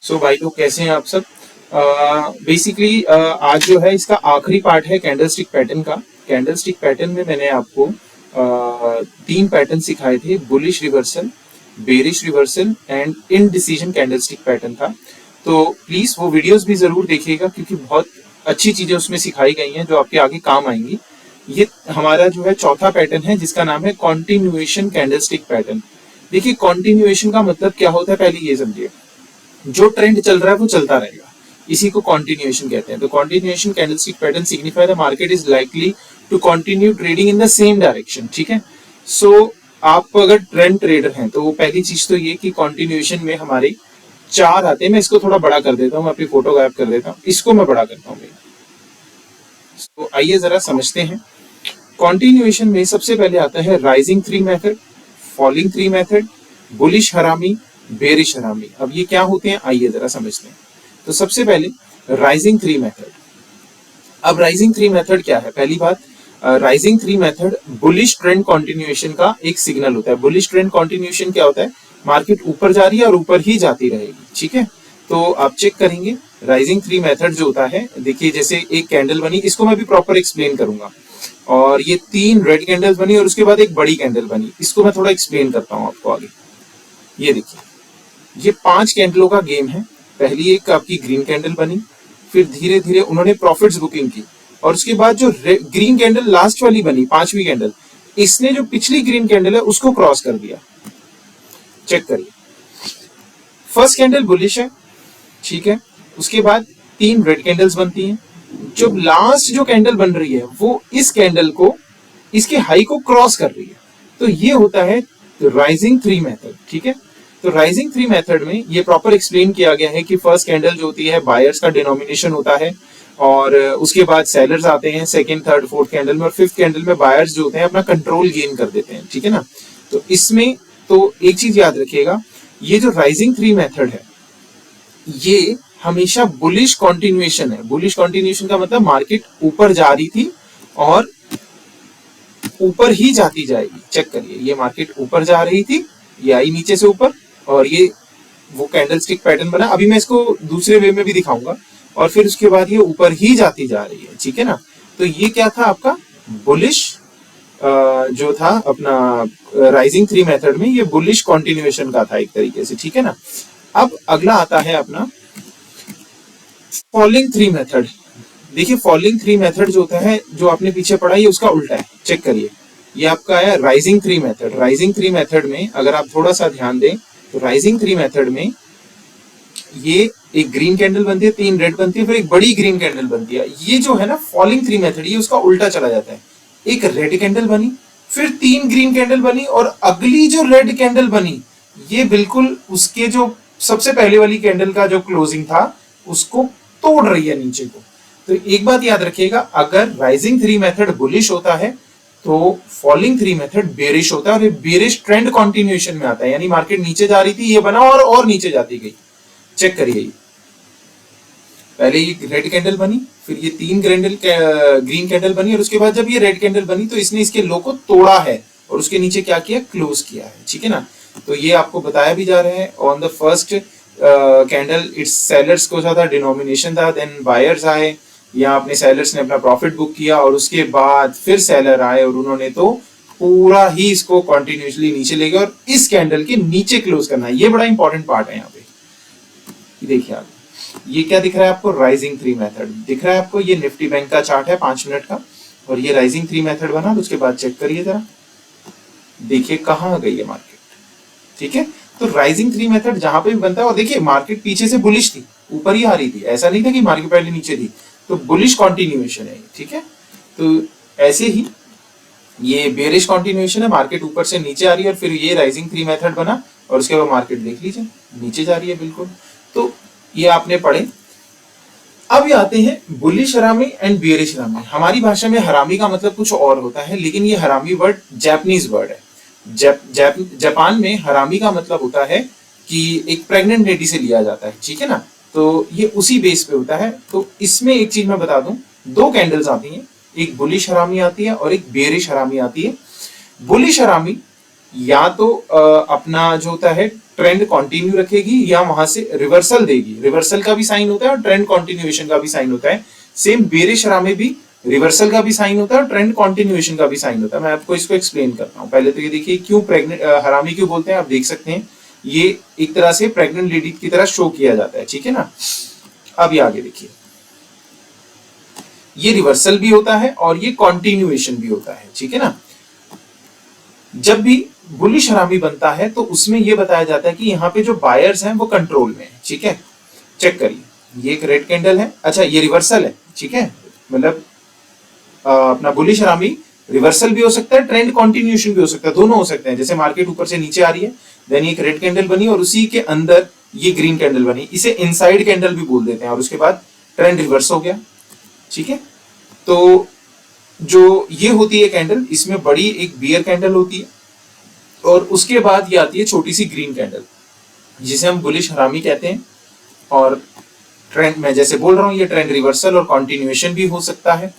सो भाई लोग कैसे हैं आप सब। बेसिकली आज जो है इसका आखिरी पार्ट है कैंडलस्टिक पैटर्न का। कैंडलस्टिक पैटर्न में मैंने आपको तीन पैटर्न सिखाए थे, bullish reversal, bearish reversal and indecision candlestick pattern था। तो प्लीज वो वीडियोस भी जरूर देखिएगा क्योंकि बहुत अच्छी चीजें उसमें सिखाई गई हैं जो आपके आगे काम आएंगी। ये हमारा जो है चौथा पैटर्न है जिसका नाम है कॉन्टिन्यूएशन कैंडलस्टिक पैटर्न। देखिए कॉन्टिन्यूएशन का मतलब क्या होता है पहले ये समझिए। जो ट्रेंड चल रहा है वो चलता रहेगा, इसी को कॉन्टिन्यूएशन कहते हैं। तो continuation candlestick pattern signify the market is likely to continue trading in the same direction. ठीक है, सो आप अगर ट्रेंड ट्रेडर हैं तो वो पहली चीज तो ये कि कॉन्टिन्यूएशन में हमारे चार आते हैं। मैं इसको थोड़ा बड़ा कर देता हूँ, मैं अपनी फोटो गायब कर देता हूँ, इसको मैं बड़ा करता हूँ। तो आइए जरा समझते हैं। कॉन्टिन्यूएशन में सबसे पहले आता है rising three method, falling three method, bullish हरामी, बेरिश हरामी। अब ये क्या होते हैं आइए जरा समझते हैं। तो सबसे पहले राइजिंग थ्री मेथड। अब राइजिंग थ्री मेथड क्या है? पहली बात, rising three method bullish trend continuation का एक सिग्नल होता है। बुलिश ट्रेंड कंटिन्यूएशन क्या होता है? मार्केट ऊपर जा रही है और ऊपर ही जाती रहेगी। ठीक है, तो आप चेक करेंगे राइजिंग थ्री मेथड जो होता है, देखिए जैसे एक कैंडल बनी, इसको मैं भी प्रॉपर एक्सप्लेन करूंगा, और ये तीन रेड कैंडल्स बनी और उसके बाद एक बड़ी कैंडल बनी, इसको मैं थोड़ा एक्सप्लेन करता हूं आपको आगे। ये देखिए, ये 5 कैंडलों का गेम है। पहली एक आपकी ग्रीन कैंडल बनी, फिर धीरे धीरे उन्होंने प्रॉफिट्स बुकिंग की, और उसके बाद जो ग्रीन कैंडल लास्ट वाली बनी, 5वीं कैंडल, इसने जो पिछली ग्रीन कैंडल है उसको क्रॉस कर दिया। चेक करिए, फर्स्ट कैंडल बुलिश है, ठीक है, उसके बाद 3 रेड कैंडल्स बनती हैं। जो लास्ट जो कैंडल बन रही है वो इस कैंडल को, इसके हाई को क्रॉस कर रही है। तो ये होता है राइजिंग थ्री मेथड। ठीक है, तो राइजिंग थ्री मेथड में ये प्रॉपर एक्सप्लेन किया गया है कि फर्स्ट कैंडल जो होती है बायर्स का डिनोमिनेशन होता है, और उसके बाद सेलर्स आते हैं सेकंड, थर्ड, फोर्थ कैंडल में, और फिफ्थ कैंडल में बायर्स जो होते हैं अपना कंट्रोल गेन कर देते हैं। ठीक है ना, तो इसमें तो एक चीज याद रखिएगा, ये जो राइजिंग थ्री मेथड है ये हमेशा बुलिश कंटिन्यूएशन है। बुलिश कंटिन्यूएशन का मतलब मार्केट ऊपर जा रही थी और ऊपर ही जाती जाएगी। चेक करिए, ये मार्केट ऊपर जा रही थी, ये आई नीचे से ऊपर, और ये वो कैंडलस्टिक पैटर्न बना। अभी मैं इसको दूसरे वे में भी दिखाऊंगा, और फिर उसके बाद ये ऊपर ही जाती जा रही है। ठीक है ना, तो ये क्या था आपका बुलिश जो था अपना राइजिंग थ्री मेथड में, ये बुलिश कंटिन्यूएशन का था एक तरीके से। ठीक है ना, अब अगला आता है अपना फॉलिंग थ्री मेथड। देखिए फॉलिंग थ्री मेथड जो होता है, जो आपने पीछे पढ़ा, ये उसका उल्टा है। चेक करिए, ये आपका है rising three method. Rising three method में अगर आप थोड़ा सा ध्यान दें तो राइजिंग थ्री मेथड में ये एक ग्रीन कैंडल बनती है, 3 रेड बनती है, फिर एक बड़ी ग्रीन कैंडल बनती है। ये जो है ना फॉलिंग थ्री मेथड, ये उसका उल्टा चला जाता है। एक रेड कैंडल बनी, फिर 3 ग्रीन कैंडल बनी, और अगली जो रेड कैंडल बनी ये बिल्कुल उसके जो सबसे पहले वाली कैंडल का जो क्लोजिंग था उसको तोड़ रही है नीचे को। तो एक बात याद रखिएगा, अगर राइजिंग थ्री मेथड बुलिश होता है तो फॉलिंग थ्री मेथड बेरिश होता है, और ये बेरिश ट्रेंड कंटिन्यूएशन में आता है, यानी मार्केट नीचे जा रही थी, ये बना और नीचे जाती गई। चेक करिए, पहले ये रेड कैंडल बनी, फिर ये 3 ग्रीन कैंडल बनी, और उसके बाद जब ये रेड कैंडल बनी तो इसने इसके लो को तोड़ा है और उसके नीचे क्या किया, क्लोज किया है। ठीक है ना, तो ये आपको बताया भी जा रहा है। On the first candle it's sellers को ज्यादा डिनोमिनेशन था, देन बायर्स आए, यहाँ अपने सेलर्स ने अपना प्रॉफिट बुक किया, और उसके बाद फिर सेलर आए और उन्होंने तो पूरा ही इसको कंटिन्यूअसली नीचे ले गए, और इस कैंडल के नीचे क्लोज करना है। ये बड़ा इंपॉर्टेंट पार्ट है यहाँ पे। देखिए आप, ये क्या दिख रहा है आपको, राइजिंग थ्री मेथड दिख रहा है आपको। ये निफ्टी बैंक का चार्ट है 5 मिनट का, और ये राइजिंग थ्री मेथड बना। तो उसके बाद चेक करिए जरा, देखिए कहाँ गई है मार्केट। ठीक है, तो राइजिंग थ्री मेथड जहां पे भी बनता है, और देखिए मार्केट पीछे से बुलिश थी, ऊपर ही आ रही थी, ऐसा नहीं था कि मार्केट पहले नीचे थी, तो बुलिश कंटिन्यूएशन है। ठीक है, तो ऐसे ही ये बेरिश कंटिन्यूएशन है, मार्केट ऊपर से नीचे आ रही है, और फिर ये राइजिंग थ्री मेथड बना, और उसके बाद मार्केट देख लीजिए नीचे जा रही है बिल्कुल। तो ये आपने पढ़े। अब ये आते हैं बुलिश हरामी एंड बेरिश हरामी। हमारी भाषा में हरामी का मतलब कुछ और होता है, लेकिन ये हरामी वर्ड जापानीज वर्ड है। जापान में हरामी का मतलब होता है कि एक प्रेग्नेंट लेडी से लिया जाता है। ठीक है ना, तो ये उसी बेस पे होता है। तो इसमें एक चीज मैं बता दूं, 2 कैंडल्स आती हैं, एक बुलिश हरामी आती है और एक बेरिश हरामी आती है। बुलिश हरामी या तो अपना जो होता है ट्रेंड कंटिन्यू रखेगी या वहां से रिवर्सल देगी। रिवर्सल का भी साइन होता है और ट्रेंड कंटिन्यूएशन का भी साइन होता है। सेम बेरिश हरा में भी रिवर्सल का भी साइन होता है और ट्रेंड कंटिन्यूएशन का भी साइन होता है। मैं आपको इसको एक्सप्लेन करता हूँ। पहले तो ये देखिए क्यों प्रेग्नेंट हरामी क्यों बोलते हैं, आप देख सकते हैं ये एक तरह से प्रेग्नेंट लेडी की तरह शो किया जाता है, ठीक है ना। अब ये आगे देखिए, ये रिवर्सल भी होता है और ये कंटिन्यूएशन भी होता है, ठीक है ना। जब भी बुलिश हरामी बनता है तो उसमें यह बताया जाता है कि यहाँ पे जो बायर्स हैं वो कंट्रोल में है, ठीक है। चेक करिए, ये एक रेड कैंडल है, अच्छा ये रिवर्सल है, ठीक है। मतलब अपना बुलिश हरामी रिवर्सल भी हो सकता है, ट्रेंड कंटिन्यूएशन भी हो सकता है, दोनों हो सकते हैं। जैसे मार्केट ऊपर से नीचे आ रही है, देन एक रेड कैंडल बनी और उसी के अंदर ये ग्रीन कैंडल बनी, इसे इनसाइड कैंडल भी बोल देते हैं, और उसके बाद ट्रेंड रिवर्स हो गया, ठीक है। तो जो ये होती है कैंडल, इसमें बड़ी एक बियर कैंडल होती है और उसके बाद ये आती है छोटी सी ग्रीन कैंडल जिसे हम बुलिश हरामी कहते हैं। और ट्रेंड मैं जैसे बोल रहा हूँ, ये ट्रेंड रिवर्सल और कंटिन्यूएशन भी हो सकता है,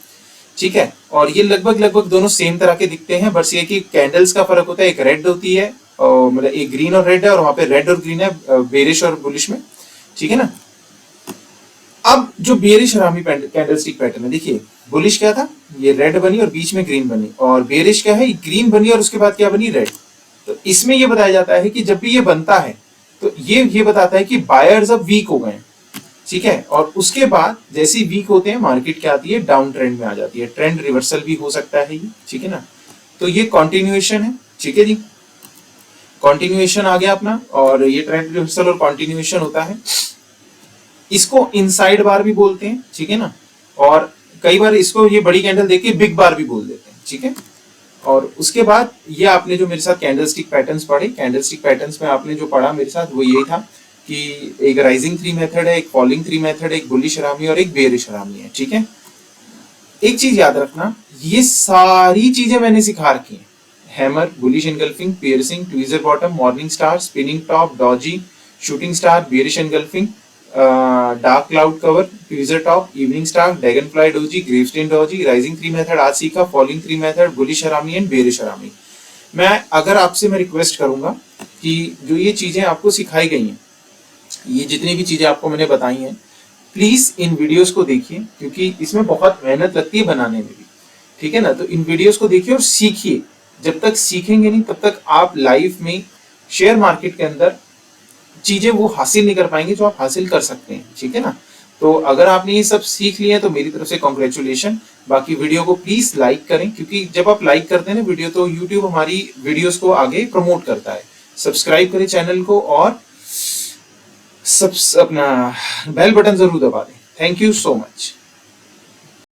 ठीक है। और ये लगभग दोनों सेम तरह के दिखते हैं, बस ये कि कैंडल्स का फर्क होता है, एक रेड होती है और मतलब एक ग्रीन और रेड है, और वहां पे रेड और ग्रीन है बेरिश और बुलिश में, ठीक है ना। अब जो बेरिश हरामी कैंडलस्टिक पैटर्न है, देखिए बुलिश क्या था, ये रेड बनी और बीच में ग्रीन बनी, और बेरिश क्या है, ग्रीन बनी और उसके बाद क्या बनी, रेड। तो इसमें ये बताया जाता है कि जब भी ये बनता है तो ये बताता है कि बायर्स अब वीक हो गए, ठीक है। और उसके बाद जैसे ही वीक होते हैं मार्केट क्या आती है, डाउन ट्रेंड में आ जाती है, ट्रेंड रिवर्सल भी हो सकता है ये, ठीक है ना। तो ये कंटिन्यूएशन है, ठीक है जी, कंटिन्यूएशन आ गया अपना, और ये ट्रेंड रिवर्सल और कंटिन्यूएशन होता है। इसको इनसाइड बार भी बोलते हैं, ठीक है ना। और कई बार इसको ये बड़ी कैंडल देके बिग बार भी बोल देते हैं, ठीक है। और उसके बाद ये आपने जो मेरे साथ कैंडलस्टिक पैटर्न्स पढ़े, कैंडलस्टिक पैटर्न्स में आपने जो पढ़ा मेरे साथ वो यही था कि एक राइजिंग थ्री मेथड है, एक फॉलिंग थ्री मेथड है, एक बुलिश हरामी और एक बेरिश हरामी है, ठीक है। एक चीज याद रखना, ये सारी चीजें मैंने सिखा रखी हैं, hammer, bullish engulfing, piercing, tweezer bottom, morning star, spinning top, doji, shooting star, bearish engulfing, dark cloud cover, tweezer top, evening star, dragonfly doji, gravestone doji, rising three method आज सीखा, falling three method, bullish harami and bearish harami. मैं अगर आपसे मैं request करूंगा कि जो ये चीजें आपको सिखाई गई हैं, ये जितनी भी चीजें आपको मैंने बताई हैं, प्लीज इन वीडियोस को देखिए, क्योंकि इसमें बहुत मेहनत लगती है बनाने में भी, ठीक है ना। तो इन वीडियोस को देखिए और सीखिए, जब तक सीखेंगे नहीं तब तक आप लाइफ में शेयर मार्केट के अंदर चीजें वो हासिल नहीं कर पाएंगे जो आप हासिल कर सकते हैं, ठीक है ना। तो अगर आपने ये सब सीख लिया तो मेरी तरफ से कॉन्ग्रेचुलेशन। बाकी वीडियो को प्लीज लाइक करें, क्योंकि जब आप लाइक करते हैं ना वीडियो, तो यूट्यूब हमारी वीडियोस को आगे प्रमोट करता है। सब्सक्राइब करें चैनल को और अपना बेल बटन जरूर दबा दें। Thank you so much.